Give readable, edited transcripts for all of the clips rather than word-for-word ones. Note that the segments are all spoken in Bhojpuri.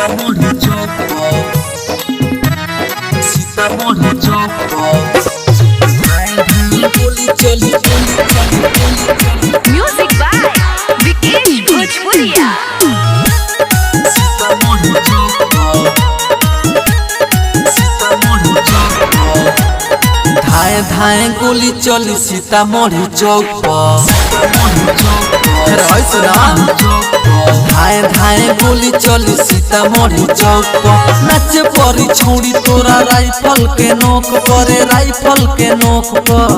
सीतामढ़ी चौक सीतामढ़ी चौक गोली चली म्यूजिक बाय विकेश भोजपुरिया। सीतामढ़ी चौक सीतामढ़ी चौक धाए धाए गोली चली सीतामढ़ी चौक धाए धाए गोली चली सीतामढ़ी चौक नाचे परी छौड़ी तोरा राइफल के नोक करे राइफल के नोक पर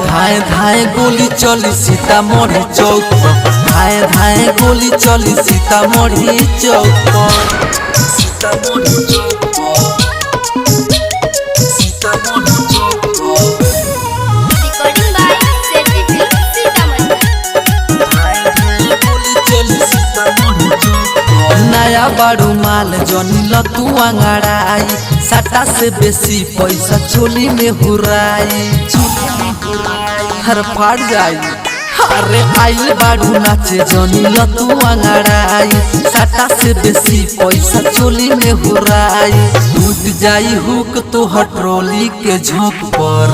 धाए धाए गोली चली सीतामढ़ी चौक धाए धाए गोली चली सीतामढ़ी चौक सीतामढ़ी चौक सीतामढ़ी चौक रिकॉर्डिंग बाय सेठी सीतामढ़ी। नया बाड़ू माल जनी लतू अंगड़ाई सटा से बेसी पैसा चोली में हुराई हर फाड़ जाई अरे आइल बाड़ू नाचे जनी लतू अंगड़ाई सटा से बेसी पैसा चोली में हुराई टूट जाई हुक तो हट्रोली के झोंक पर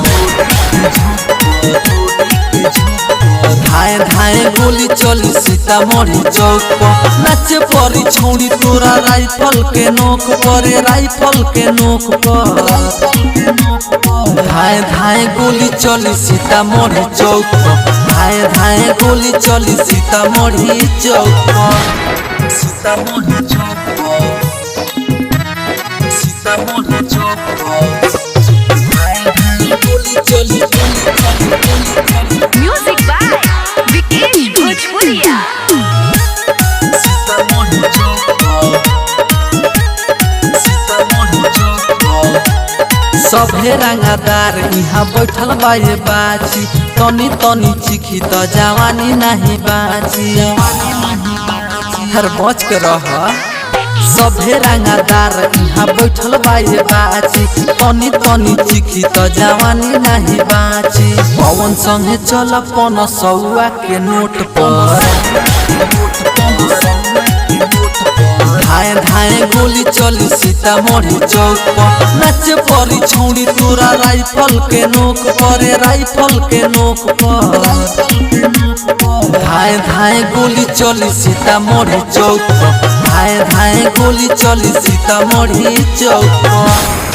धाए धाए गोली चली सीतामढ़ी चौक नाचे परी छौड़ी तोरा राइफल के नोक करे राइफल के नोक पर धाए धाए गोली चली सीतामढ़ी चौक धाए धाए गोली चली सीतामढ़ी चौक सीतामढ़ी चौक सीतामढ़ी चौक गोली चली म्यूजिक बाय विकेश भोजपुरिया। सीतामढ़ी चौक सीतामढ़ी चौक सभे रंगदार यहाँ बैठल बाये बाची तनी तनी चिखी तो जवानी नहीं बाची हर बच के रह सभे रंगदार यहाँ बैठल बाये बाची तनी तनी चिखी तो जवानी नहीं बाची पवन संगे चल 500 के नोट पर धाए धाए गोली चली सीतामढ़ी चौक नाचे परी छौड़ी तोरा राइफल के नोक करे राइफल के नोक पर धाए धाए गोली चली सीतामढ़ी चौक धाए धाए गोली चली सीतामढ़ी चौक।